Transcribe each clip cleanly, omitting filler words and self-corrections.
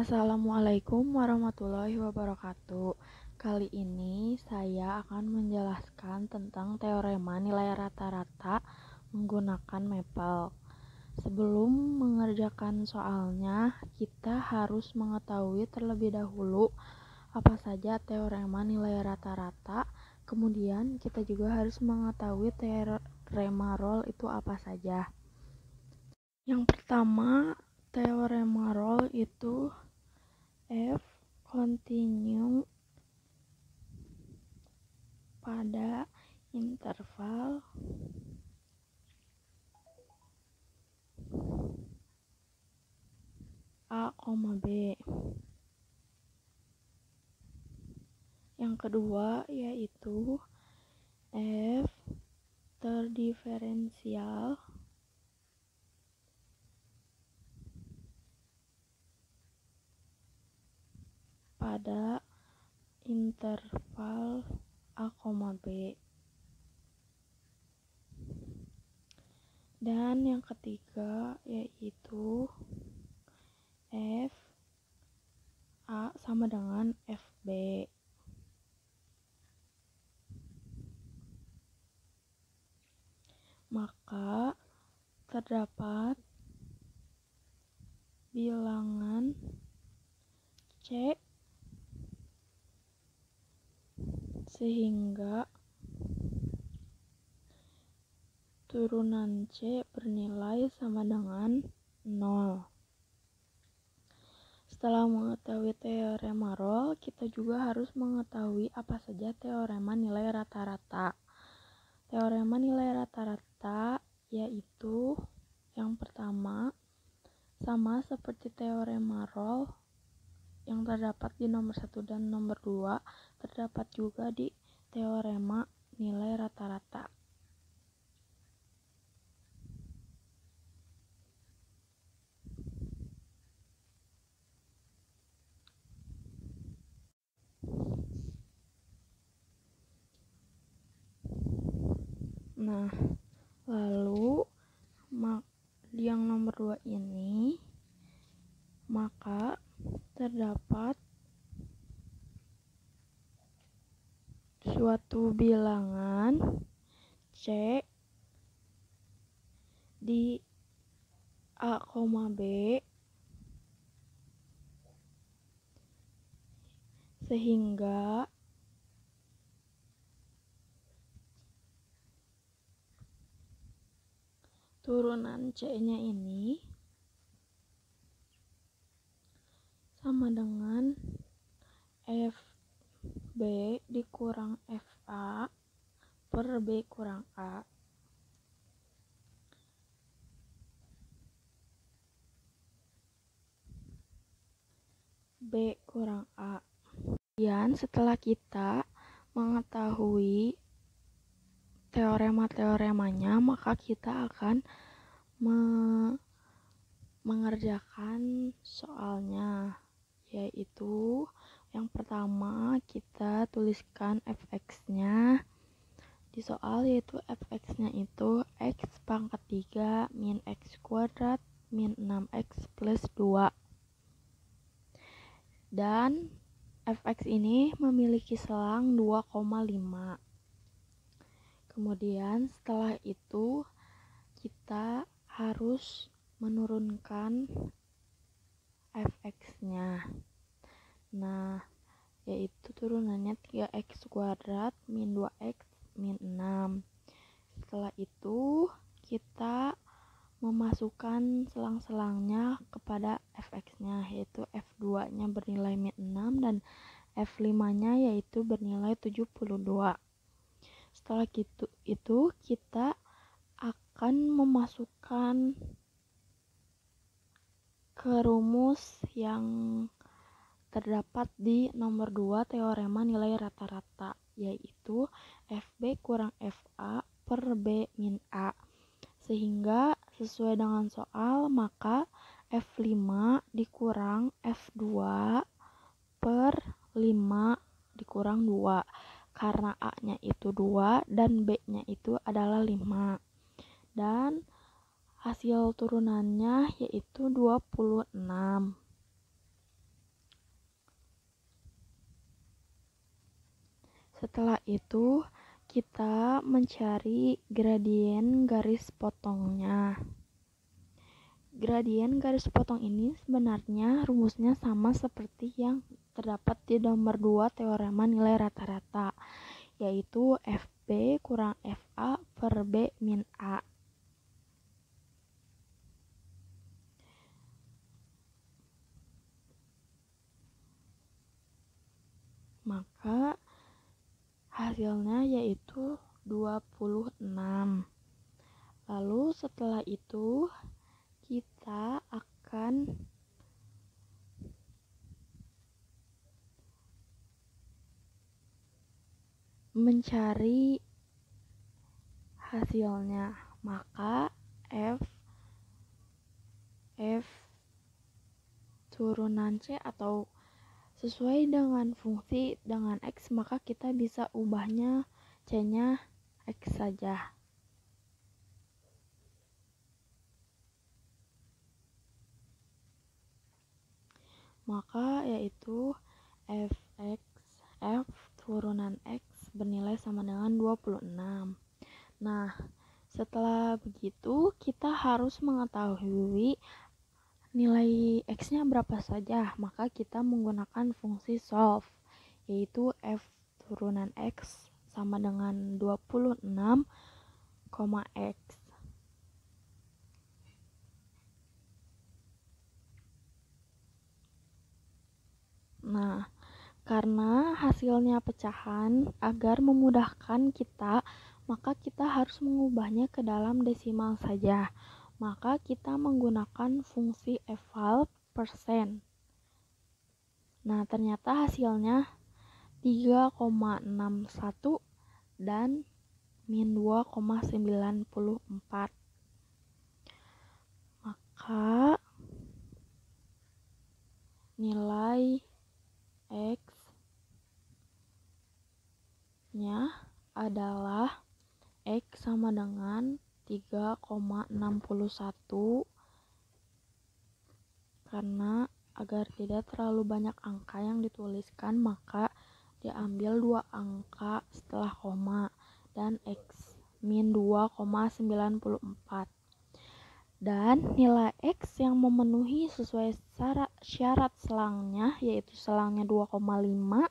Assalamualaikum warahmatullahi wabarakatuh. Kali ini saya akan menjelaskan tentang teorema nilai rata-rata menggunakan Maple. Sebelum mengerjakan soalnya, kita harus mengetahui terlebih dahulu apa saja teorema nilai rata-rata. Kemudian kita juga harus mengetahui teorema Rolle itu apa saja. Yang pertama, teorema Rolle itu F continue pada interval A, B. Yang kedua yaitu F terdiferensial pada interval A, B. Dan yang ketiga yaitu F A sama dengan FB. Maka terdapat bilangan C sehingga turunan C bernilai sama dengan 0. Setelah mengetahui teorema Rolle, kita juga harus mengetahui apa saja teorema nilai rata-rata. Teorema nilai rata-rata yaitu yang pertama, sama seperti teorema Rolle yang terdapat di nomor 1 dan nomor 2, terdapat juga di teorema nilai rata-rata. Nah, lalu yang nomor 2 ini, maka terdapat suatu bilangan C di A, B sehingga turunan C-nya ini sama dengan FB dikurang FA per B kurang A. B kurang A. Kemudian setelah kita mengetahui teorema-teoremanya, maka kita akan mengerjakan soalnya, yaitu yang pertama kita tuliskan fx-nya di soal, yaitu fx-nya itu x pangkat 3 min x kuadrat min 6x plus 2. Dan fx ini memiliki selang 2,5. Kemudian setelah itu kita harus menurunkan fx-nya. Nah, yaitu turunannya 3x kuadrat min 2x min 6. Setelah itu kita memasukkan selang-selangnya kepada fx-nya, yaitu f2-nya bernilai min 6 dan f5-nya yaitu bernilai 72. Setelah itu kita akan memasukkan ke rumus yang terdapat di nomor 2 teorema nilai rata-rata, yaitu FB kurang FA per B min A. Sehingga sesuai dengan soal, maka F5 dikurang F2 per 5 dikurang 2. Karena A-nya itu 2 dan B-nya itu adalah 5. Dan hasil turunannya yaitu 26. Setelah itu kita mencari gradien garis potongnya. Gradien garis potong ini sebenarnya rumusnya sama seperti yang terdapat di nomor 2 teorema nilai rata-rata, yaitu FB kurang FA per B min A. Maka hasilnya yaitu 26. Lalu setelah itu kita akan mencari hasilnya. Maka F turunan C atau sesuai dengan fungsi dengan X, maka kita bisa ubahnya C-nya X saja. Maka yaitu F turunan X bernilai sama dengan 26. Nah, setelah begitu kita harus mengetahui nilai X-nya berapa saja. Maka kita menggunakan fungsi solve, yaitu F turunan X sama dengan 26, X. Nah, karena hasilnya pecahan, agar memudahkan kita, maka kita harus mengubahnya ke dalam desimal saja. Maka kita menggunakan fungsi eval persen. Nah, ternyata hasilnya 3,61 dan min 2,94. Maka nilai X-nya adalah X sama dengan 3,61. Karena agar tidak terlalu banyak angka yang dituliskan, maka diambil 2 angka setelah koma dan X min 2,94. Dan nilai X yang memenuhi sesuai syarat selangnya, yaitu selangnya 2,5,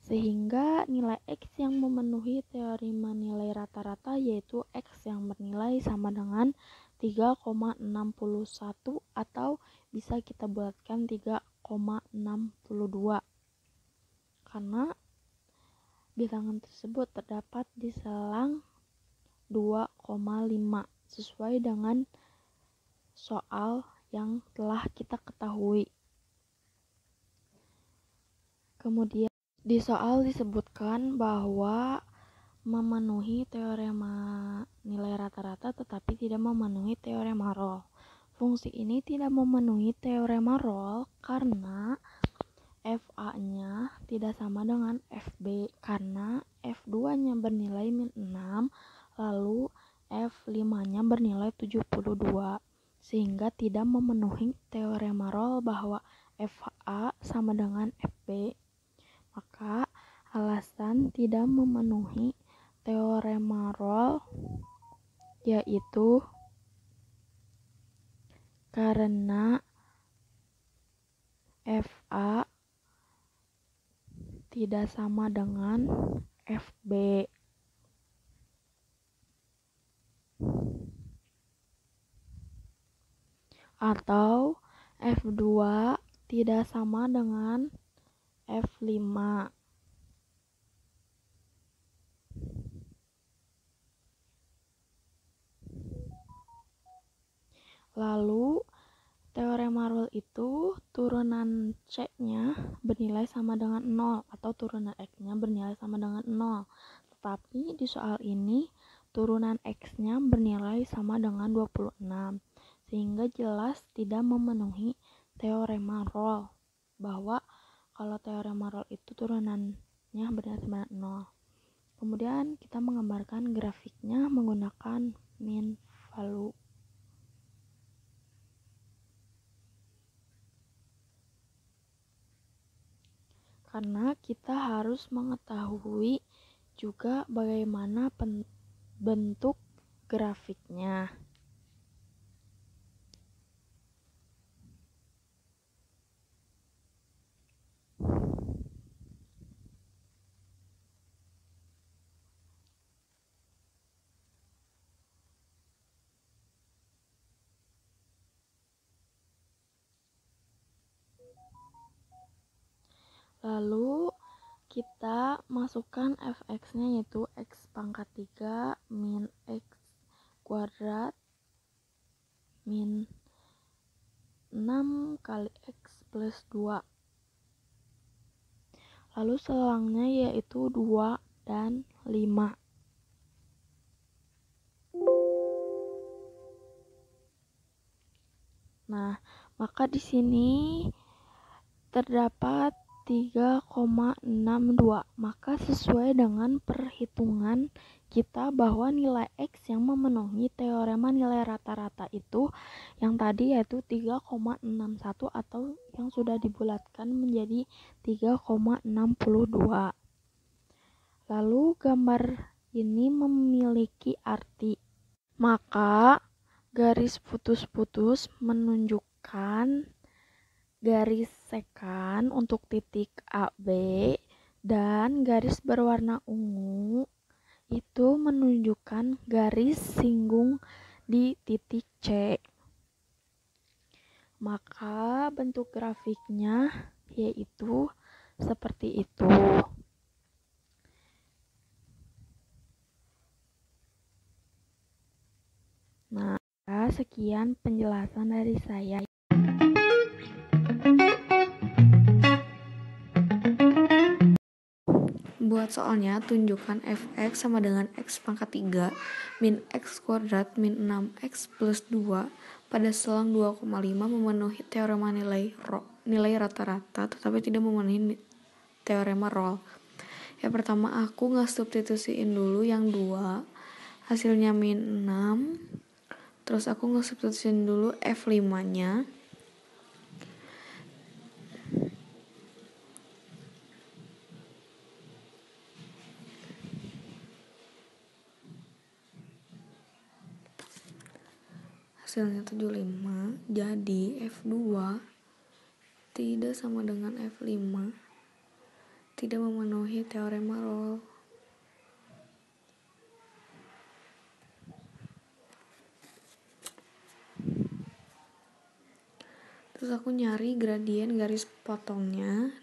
sehingga nilai X yang memenuhi teorema nilai rata-rata yaitu X yang bernilai sama dengan 3,61 atau bisa kita buatkan 3,62. Karena bilangan tersebut terdapat di selang 2,5 sesuai dengan soal yang telah kita ketahui. Kemudian di soal disebutkan bahwa memenuhi teorema nilai rata-rata tetapi tidak memenuhi teorema Rolle. Fungsi ini tidak memenuhi teorema Rolle karena FA-nya tidak sama dengan FB, karena F2-nya bernilai min 6, lalu F5-nya bernilai 72, sehingga tidak memenuhi teorema Rolle bahwa FA sama dengan FB. Maka alasan tidak memenuhi teorema Rolle yaitu karena FA tidak sama dengan FB. Atau F2 tidak sama dengan F5. Lalu teorema Rolle itu turunan C-nya bernilai sama dengan 0 atau turunan X-nya bernilai sama dengan 0. Tetapi di soal ini turunan X-nya bernilai sama dengan 26. Sehingga jelas tidak memenuhi teorema Rolle bahwa kalau teorema Rolle itu turunannya bernilai sama dengan 0. Kemudian kita menggambarkan grafiknya menggunakan mean value. karena kita harus mengetahui juga bagaimana bentuk grafiknya. Lalu kita masukkan fx-nya, yaitu x pangkat 3 min x kuadrat min 6 kali x plus 2. Lalu selangnya yaitu 2 dan 5. Nah, maka di sini terdapat 3,62. Maka sesuai dengan perhitungan kita bahwa nilai X yang memenuhi teorema nilai rata-rata itu yang tadi yaitu 3,61 atau yang sudah dibulatkan menjadi 3,62. Lalu gambar ini memiliki arti. Maka garis putus-putus menunjukkan garis sekan untuk titik A, B, dan garis berwarna ungu itu menunjukkan garis singgung di titik C. Maka bentuk grafiknya yaitu seperti itu. Nah, sekian penjelasan dari saya. Buat soalnya, tunjukkan fx sama dengan x pangkat 3 min x kuadrat min 6x plus 2 pada selang 2,5 memenuhi teorema nilai rata-rata tetapi tidak memenuhi teorema Rolle. Yang pertama, aku nge-substitusiin dulu yang 2, hasilnya min 6. Terus aku nge-substitusiin dulu F5-nya. Hasilnya 75. Jadi F2 tidak sama dengan F5. Tidak memenuhi teorema Rolle. Terus aku nyari gradien garis potongnya.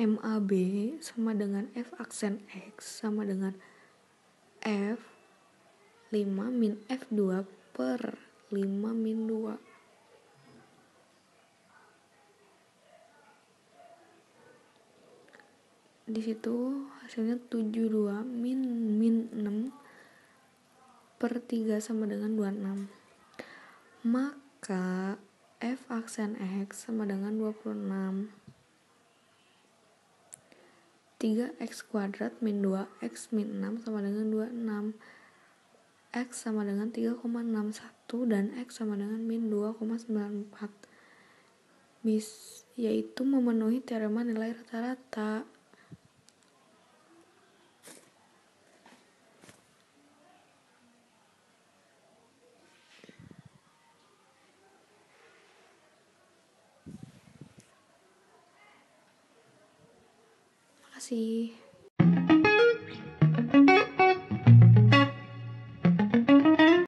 MAB sama dengan F aksen X sama dengan F5 min F2 per 5 min 2. Di situ hasilnya 72 min 6 per 3 sama dengan 26. Maka F aksen X sama dengan 26. 3x kuadrat min 2x min 6 sama dengan 26. X sama dengan 3,61 dan X sama dengan min 2,94. Yaitu memenuhi teorema nilai rata-rata. Makasih.